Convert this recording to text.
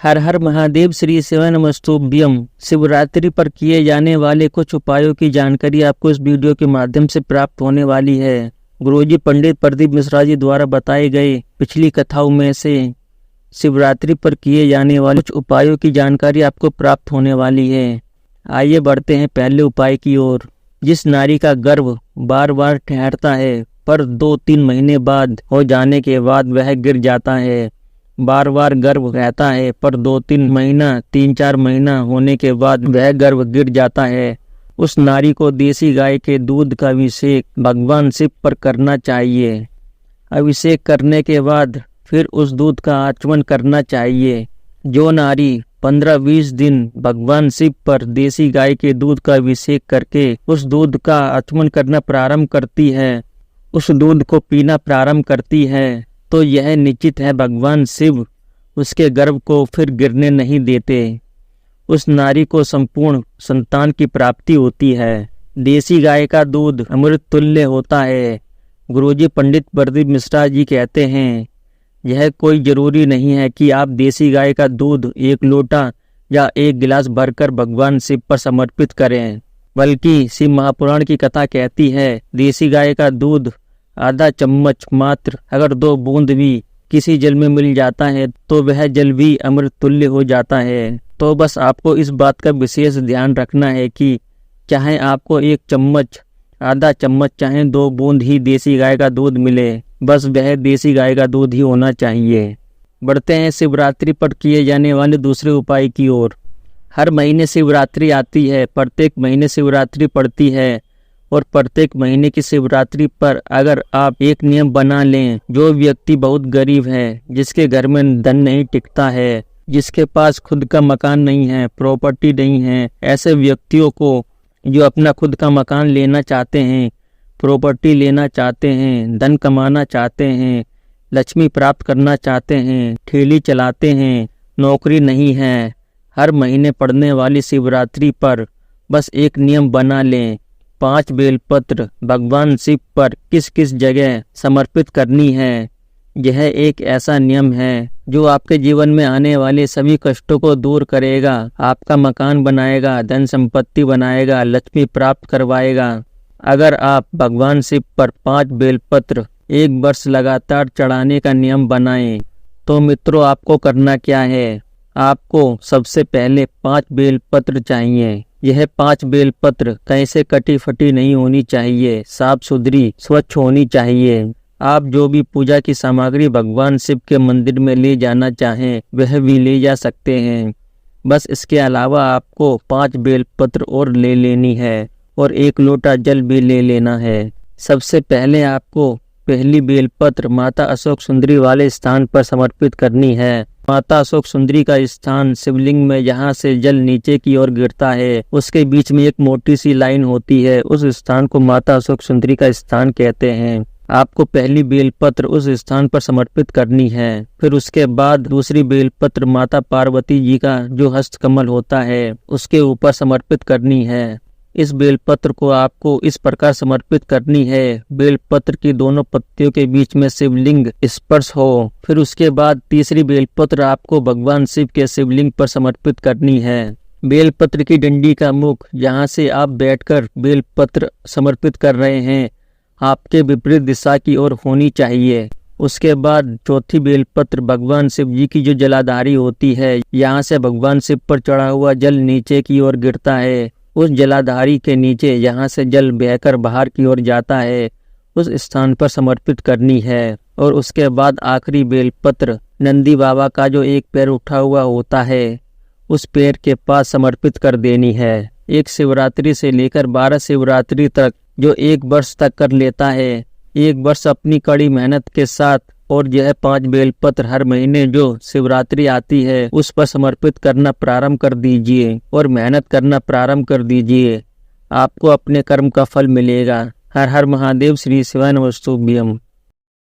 हर हर महादेव, श्री शिवानमस्तुभ्यम। शिवरात्रि पर किए जाने वाले कुछ उपायों की जानकारी आपको इस वीडियो के माध्यम से प्राप्त होने वाली है। गुरुजी पंडित प्रदीप मिश्रा जी द्वारा बताए गए पिछली कथाओं में से शिवरात्रि पर किए जाने वाले कुछ उपायों की जानकारी आपको प्राप्त होने वाली है। आइए बढ़ते हैं पहले उपाय की ओर। जिस नारी का गर्भ बार बार ठहरता है पर 2-3 महीने बाद हो जाने के बाद वह गिर जाता है, बार बार गर्भ रहता है पर 2-3 महीना 3-4 महीना होने के बाद वह गर्भ गिर जाता है, उस नारी को देसी गाय के दूध का अभिषेक भगवान शिव पर करना चाहिए। अभिषेक करने के बाद फिर उस दूध का आचमन करना चाहिए। जो नारी 15-20 दिन भगवान शिव पर देसी गाय के दूध का अभिषेक करके उस दूध का आचमन करना प्रारंभ करती है, उस दूध को पीना प्रारंभ करती है, तो यह निश्चित है भगवान शिव उसके गर्भ को फिर गिरने नहीं देते। उस नारी को संपूर्ण संतान की प्राप्ति होती है। देसी गाय का दूध अमृत तुल्य होता है। गुरुजी पंडित प्रदीप मिश्रा जी कहते हैं, यह कोई जरूरी नहीं है कि आप देसी गाय का दूध 1 लोटा या 1 गिलास भरकर भगवान शिव पर समर्पित करें, बल्कि शिव महापुराण की कथा कहती है देसी गाय का दूध आधा चम्मच मात्र अगर 2 बूंद भी किसी जल में मिल जाता है तो वह जल भी अमृत तुल्य हो जाता है। तो बस आपको इस बात का विशेष ध्यान रखना है कि चाहे आपको 1 चम्मच, आधा चम्मच, चाहे 2 बूंद ही देसी गाय का दूध मिले, बस वह देसी गाय का दूध ही होना चाहिए। बढ़ते हैं शिवरात्रि पर किए जाने वाले दूसरे उपाय की ओर। हर महीने शिवरात्रि आती है, प्रत्येक महीने शिवरात्रि पड़ती है और प्रत्येक महीने की शिवरात्रि पर अगर आप एक नियम बना लें, जो व्यक्ति बहुत गरीब है, जिसके घर में धन नहीं टिकता है, जिसके पास खुद का मकान नहीं है, प्रॉपर्टी नहीं है, ऐसे व्यक्तियों को जो अपना खुद का मकान लेना चाहते हैं, प्रॉपर्टी लेना चाहते हैं, धन कमाना चाहते हैं, लक्ष्मी प्राप्त करना चाहते हैं, ठेली चलाते हैं, नौकरी नहीं है, हर महीने पड़ने वाली शिवरात्रि पर बस एक नियम बना लें। 5 बेलपत्र भगवान शिव पर किस किस जगह समर्पित करनी है। यह एक ऐसा नियम है जो आपके जीवन में आने वाले सभी कष्टों को दूर करेगा, आपका मकान बनाएगा, धन संपत्ति बनाएगा, लक्ष्मी प्राप्त करवाएगा। अगर आप भगवान शिव पर 5 बेलपत्र 1 वर्ष लगातार चढ़ाने का नियम बनाएं, तो मित्रों आपको करना क्या है, आपको सबसे पहले 5 बेलपत्र चाहिए। यह 5 बेलपत्र कहीं से कटी फटी नहीं होनी चाहिए, साफ सुथरी स्वच्छ होनी चाहिए। आप जो भी पूजा की सामग्री भगवान शिव के मंदिर में ले जाना चाहें वह भी ले जा सकते हैं। बस इसके अलावा आपको 5 बेलपत्र और ले लेनी है और 1 लोटा जल भी ले लेना है। सबसे पहले आपको पहली बेलपत्र माता अशोक सुंदरी वाले स्थान पर समर्पित करनी है। माता अशोक सुंदरी का स्थान शिवलिंग में जहाँ से जल नीचे की ओर गिरता है, उसके बीच में एक मोटी सी लाइन होती है, उस स्थान को माता अशोक सुंदरी का स्थान कहते हैं। आपको पहली बेलपत्र उस स्थान पर समर्पित करनी है। फिर उसके बाद दूसरी बेलपत्र माता पार्वती जी का जो हस्तकमल होता है उसके ऊपर समर्पित करनी है। इस बेलपत्र को आपको इस प्रकार समर्पित करनी है, बेलपत्र की दोनों पत्तियों के बीच में शिवलिंग स्पर्श हो। फिर उसके बाद तीसरी बेलपत्र आपको भगवान शिव के शिवलिंग पर समर्पित करनी है। बेलपत्र की डंडी का मुख जहाँ से आप बैठकर बेलपत्र समर्पित कर रहे हैं आपके विपरीत दिशा की ओर होनी चाहिए। उसके बाद चौथी बेलपत्र भगवान शिव जी की जो जलाधारी होती है, यहाँ से भगवान शिव पर चढ़ा हुआ जल नीचे की ओर गिरता है, उस जलाधारी के नीचे जहाँ से जल बहकर बाहर की ओर जाता है उस स्थान पर समर्पित करनी है। और उसके बाद आखिरी बेलपत्र नंदी बाबा का जो एक पैर उठा हुआ होता है उस पैर के पास समर्पित कर देनी है। एक शिवरात्रि से लेकर 12 शिवरात्रि तक जो 1 वर्ष तक कर लेता है, 1 वर्ष अपनी कड़ी मेहनत के साथ, और यह 5 बेलपत्र हर महीने जो शिवरात्रि आती है उस पर समर्पित करना प्रारंभ कर दीजिए और मेहनत करना प्रारंभ कर दीजिए। आपको अपने कर्म का फल मिलेगा। हर हर महादेव, श्री शिवानमस्तुभ्यम।